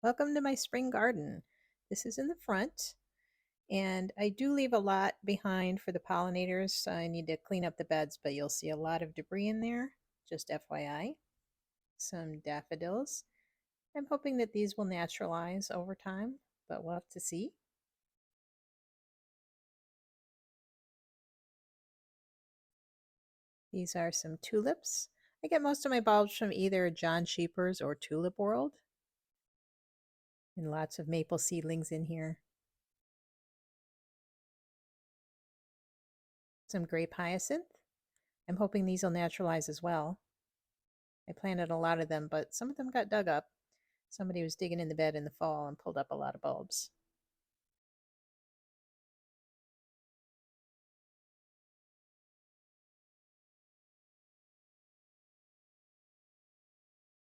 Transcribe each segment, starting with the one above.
Welcome to my spring garden. This is in the front, and I do leave a lot behind for the pollinators, so I need to clean up the beds, but you'll see a lot of debris in there, just FYI. Some daffodils. I'm hoping that these will naturalize over time, but we'll have to see. These are some tulips. I get most of my bulbs from either John Sheepers or Tulip World, and lots of maple seedlings in here. Some grape hyacinth. I'm hoping these will naturalize as well. I planted a lot of them, but some of them got dug up. Somebody was digging in the bed in the fall and pulled up a lot of bulbs.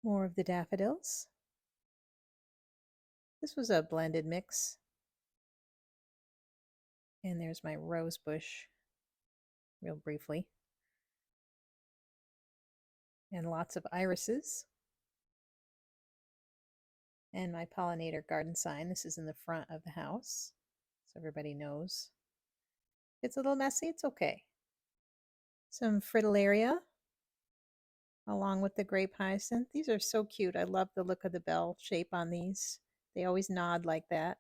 More of the daffodils. This was a blended mix. And there's my rose bush, real briefly. And lots of irises. And my pollinator garden sign. This is in the front of the house, so everybody knows. If it's a little messy, it's okay. Some fritillaria, along with the grape hyacinth. These are so cute. I love the look of the bell shape on these. They always nod like that.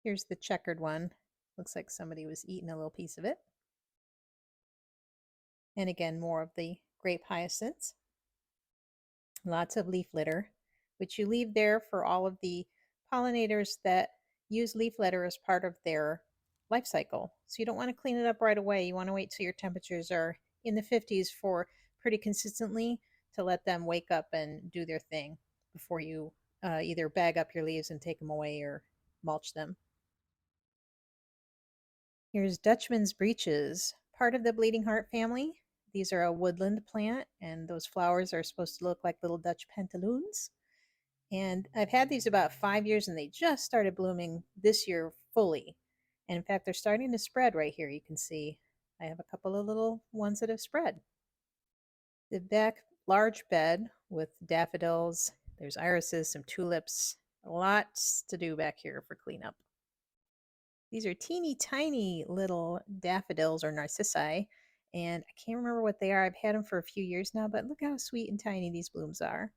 Here's the checkered one. Looks like somebody was eating a little piece of it. And again, more of the grape hyacinths. Lots of leaf litter, which you leave there for all of the pollinators that use leaf litter as part of their life cycle. So you don't want to clean it up right away. You want to wait till your temperatures are in the 50s for pretty consistently to let them wake up and do their thing before you either bag up your leaves and take them away or mulch them. Here's Dutchman's breeches, part of the bleeding heart family. These are a woodland plant, and those flowers are supposed to look like little Dutch pantaloons. And I've had these about 5 years, and they just started blooming this year fully. And in fact, they're starting to spread right here. You can see I have a couple of little ones that have spread. The back large bed with daffodils, there's irises, some tulips, lots to do back here for cleanup. These are teeny tiny little daffodils or narcissi, and I can't remember what they are. I've had them for a few years now, but look how sweet and tiny these blooms are.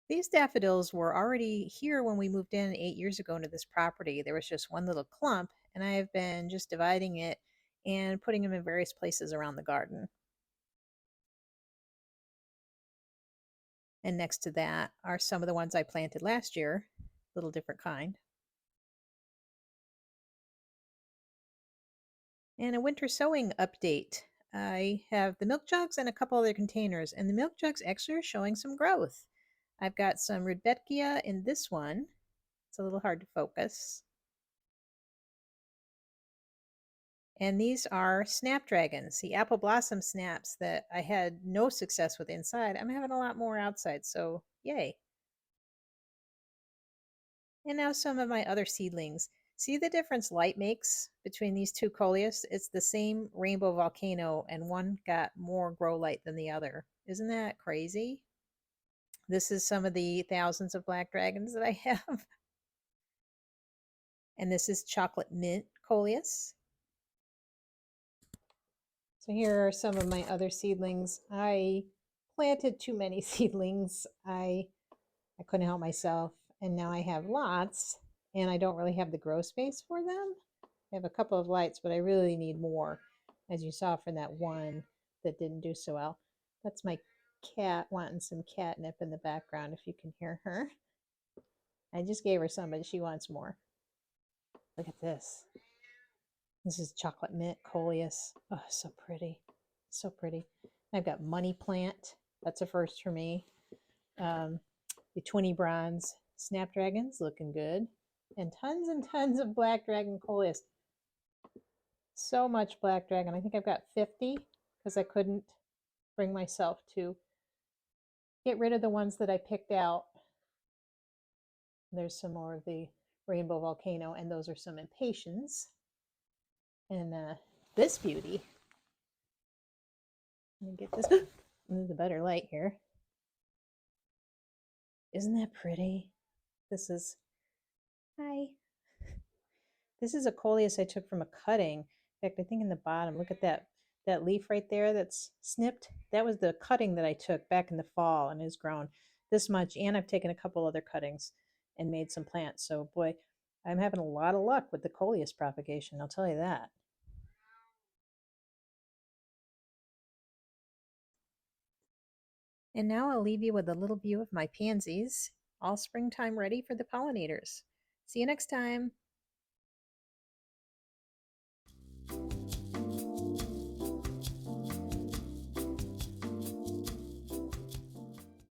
These daffodils were already here when we moved in 8 years ago into this property. There was just one little clump, and I have been just dividing it and putting them in various places around the garden. And next to that are some of the ones I planted last year, a little different kind. And a winter sowing update. I have the milk jugs and a couple other containers, and the milk jugs actually are showing some growth. I've got some rudbeckia in this one. It's a little hard to focus. And these are snapdragons, the apple blossom snaps that I had no success with inside. I'm having a lot more outside, so yay. And now some of my other seedlings. See the difference light makes between these two coleus? It's the same rainbow volcano, and one got more grow light than the other. Isn't that crazy? This is some of the thousands of black dragons that I have. And this is chocolate mint coleus. So here are some of my other seedlings. I planted too many seedlings. I couldn't help myself, and now I have lots, and I don't really have the grow space for them. I have a couple of lights, but I really need more, as you saw from that one that didn't do so well. That's my cat wanting some catnip in the background, if you can hear her. I just gave her some, but she wants more. Look at this. This is chocolate mint coleus. Oh, so pretty. So pretty. I've got money plant. That's a first for me. The 20 bronze snapdragons looking good. And tons of black dragon coleus. So much black dragon. I think I've got 50 because I couldn't bring myself to get rid of the ones that I picked out. There's some more of the rainbow volcano, and those are some impatiens. And this beauty, let me get this. There's a better light here. Isn't that pretty? This is, hi. This is a coleus I took from a cutting. In fact, I think in the bottom, look at that leaf right there that's snipped. That was the cutting that I took back in the fall and has grown this much. And I've taken a couple other cuttings and made some plants. So boy, I'm having a lot of luck with the coleus propagation, I'll tell you that. And now I'll leave you with a little view of my pansies, all springtime ready for the pollinators. See you next time.